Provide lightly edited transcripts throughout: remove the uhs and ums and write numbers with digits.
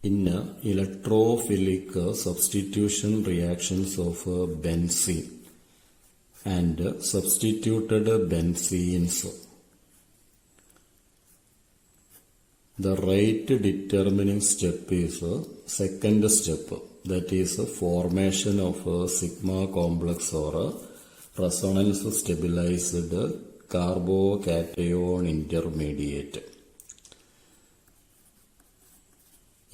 In electrophilic substitution reactions of benzene and substituted benzenes, the rate determining step is second step, that is formation of sigma complex or resonance stabilized carbocation intermediate.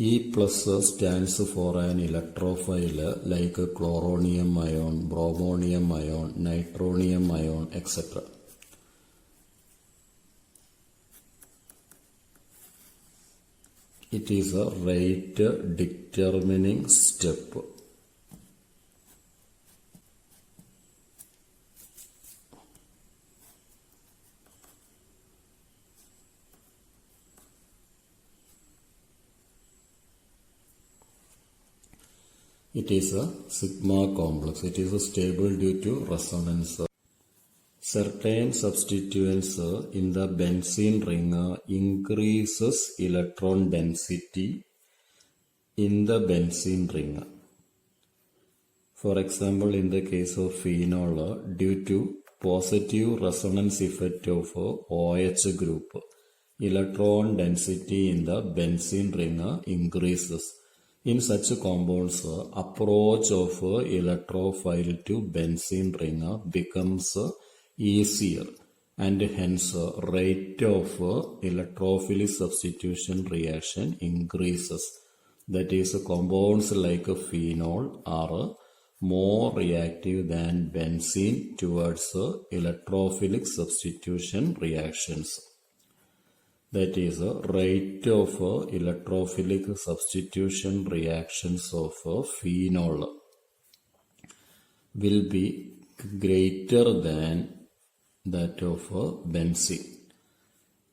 E plus stands for an electrophile like chloronium ion, bromonium ion, nitronium ion, etc. It is a rate determining step. It is a sigma complex. It is stable due to resonance. Certain substituents in the benzene ring increases electron density in the benzene ring. For example, in the case of phenol, due to positive resonance effect of OH group, electron density in the benzene ring increases. In such compounds, approach of electrophile to benzene ring becomes easier, and hence rate of electrophilic substitution reaction increases. That is, compounds like phenol are more reactive than benzene towards electrophilic substitution reactions. That is, rate of electrophilic substitution reactions of phenol will be greater than that of benzene.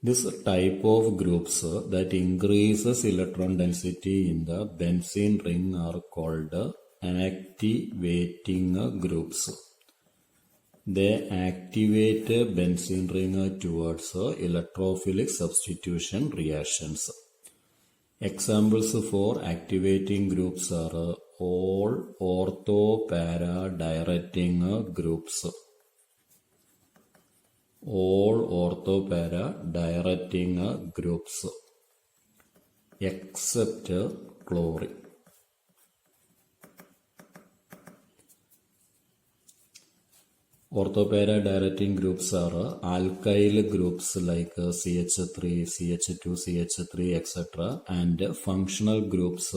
This type of groups that increases electron density in the benzene ring are called activating groups. They activate benzene ring towards electrophilic substitution reactions. Examples for activating groups are all ortho-para directing groups. All ortho-para directing groups except chlorine. Ortho-para directing groups are alkyl groups like CH3, CH2, CH3, etc. and functional groups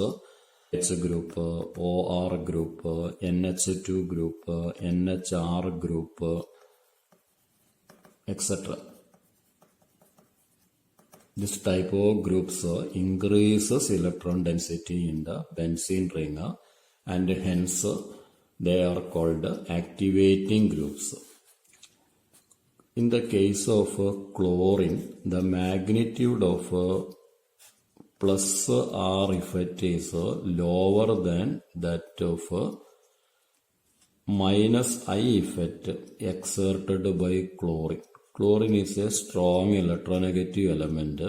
H group, OR group, NH2 group, NHR group, etc. This type of groups increases electron density in the benzene ring, and hence they are called activating groups. In the case of chlorine, the magnitude of plus R effect is lower than that of minus I effect exerted by chlorine. Chlorine is a strong electronegative element.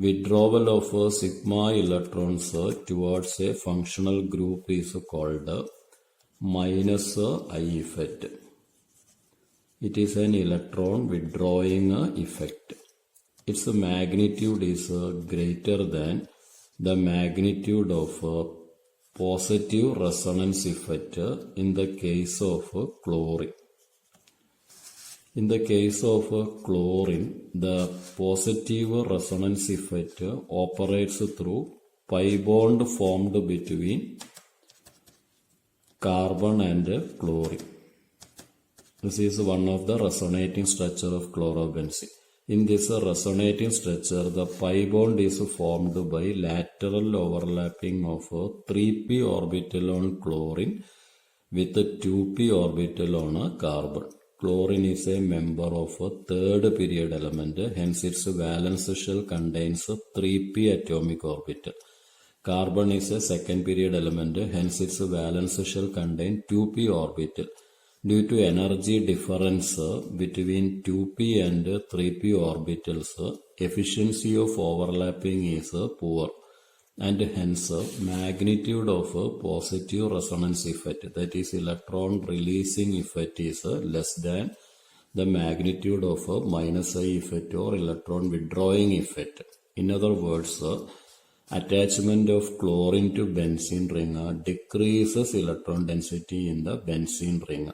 Withdrawal of sigma electrons towards a functional group is called minus I effect. It is an electron withdrawing effect. Its magnitude is greater than the magnitude of positive resonance effect in the case of chlorine. In the case of chlorine, the positive resonance effect operates through pi bond formed between carbon and chlorine. This is one of the resonating structure of chlorobenzene. In this resonating structure, the pi bond is formed by lateral overlapping of 3p orbital on chlorine with 2p orbital on carbon. Chlorine is a member of a third period element, hence its valence shell contains 3p atomic orbital. Carbon is a second period element, hence its valence shell contains 2p orbital. Due to energy difference between 2p and 3p orbitals, efficiency of overlapping is poor. and hence magnitude of positive resonance effect, that is electron releasing effect, is less than the magnitude of minus I effect or electron withdrawing effect. In other words, attachment of chlorine to benzene ring decreases electron density in the benzene ring.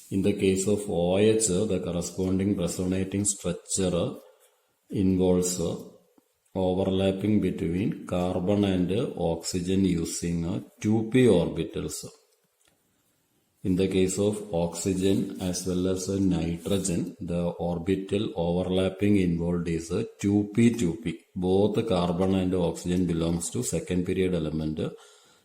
In the case of OH, the corresponding resonating structure involves overlapping between carbon and oxygen using 2p orbitals. In the case of oxygen as well as nitrogen, the orbital overlapping involved is 2p. Both carbon and oxygen belongs to second period element.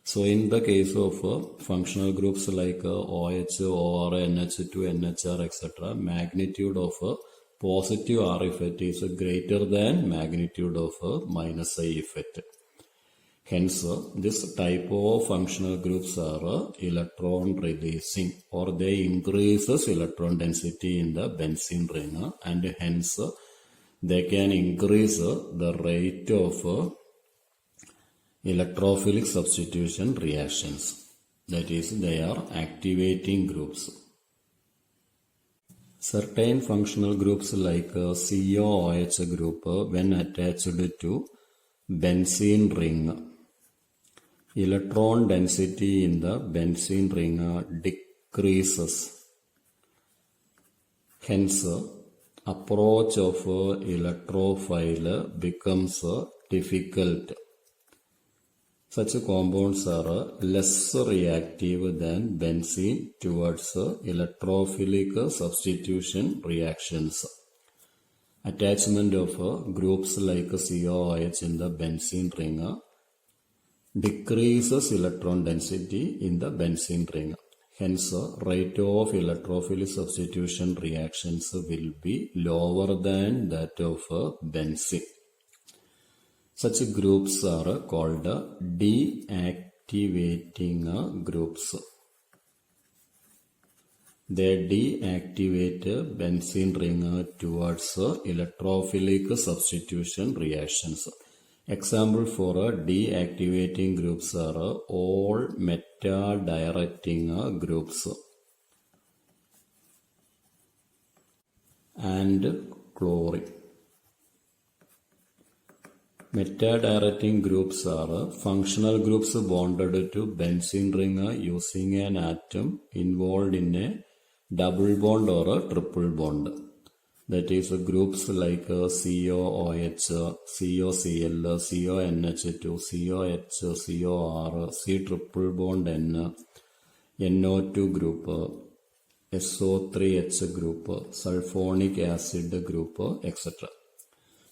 So in the case of functional groups like OH, OR, NH2, NHR, etc., magnitude of positive R effect is greater than magnitude of minus I effect. Hence, this type of functional groups are electron releasing, or they increases electron density in the benzene ring, and hence they can increase the rate of electrophilic substitution reactions. That is, they are activating groups. Certain functional groups like COOH group, when attached to benzene ring, electron density in the benzene ring decreases. Hence, approach of electrophile becomes difficult. Such compounds are less reactive than benzene towards electrophilic substitution reactions. Attachment of groups like COOH in the benzene ring decreases electron density in the benzene ring. Hence, rate of electrophilic substitution reactions will be lower than that of benzene. Such groups are called deactivating groups. They deactivate benzene ring towards electrophilic substitution reactions. Example for deactivating groups are all meta-directing groups and chlorine. Meta-directing groups are functional groups bonded to benzene ring using an atom involved in a double bond or a triple bond. That is, groups like COOH, COCl, CONH2, COH, COR, C triple bond N, NO2 group, SO3H group, sulfonic acid group, etc.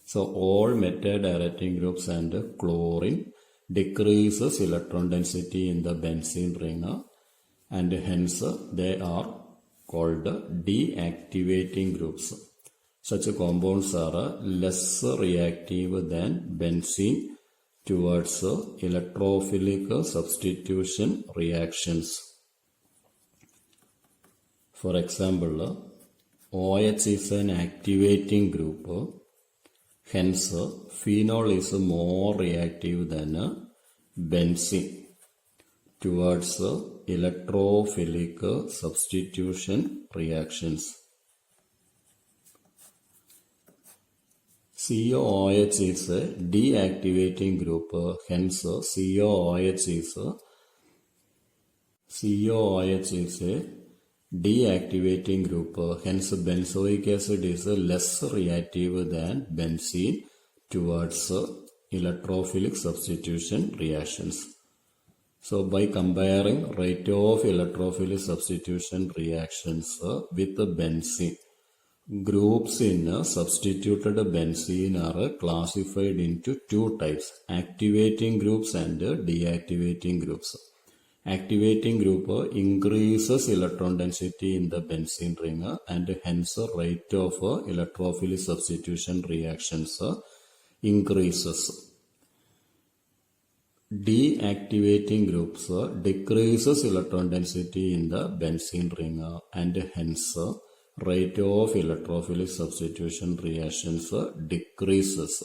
So all meta-directing groups and chlorine decreases electron density in the benzene ring, and hence they are called deactivating groups. Such compounds are less reactive than benzene towards electrophilic substitution reactions. For example, OH is an activating group. Hence, phenol is more reactive than benzene towards electrophilic substitution reactions. COOH is a deactivating group. Hence, COOH is a deactivating group. Hence, benzoic acid is less reactive than benzene towards electrophilic substitution reactions. So, by comparing rate of electrophilic substitution reactions with benzene, groups in substituted benzene are classified into two types: activating groups and deactivating groups. Activating group increases electron density in the benzene ring, and hence rate of electrophilic substitution reactions increases. Deactivating groups decreases electron density in the benzene ring, and hence rate of electrophilic substitution reactions decreases.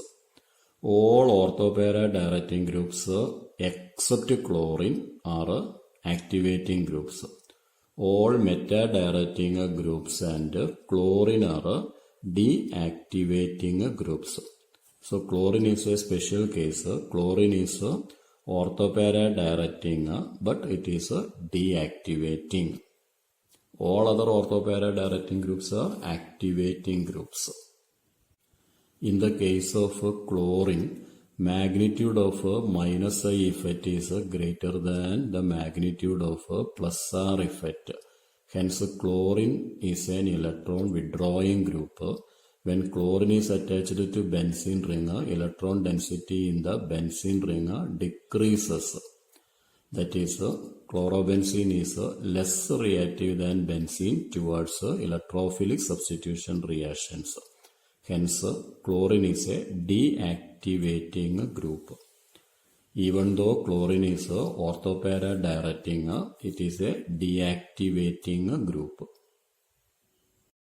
All orthopara directing groups except chlorine are activating groups. All meta-directing groups and chlorine are deactivating groups. So chlorine is a special case. Chlorine is orthopara directing, but it is deactivating. All other orthopara directing groups are activating groups. In the case of chlorine, magnitude of minus I effect is greater than the magnitude of plus R effect. Hence, chlorine is an electron withdrawing group. When chlorine is attached to benzene ring, electron density in the benzene ring decreases. That is, chlorobenzene is less reactive than benzene towards electrophilic substitution reactions. Hence, chlorine is a deactivating group. Even though chlorine is orthopara directing, it is a deactivating group.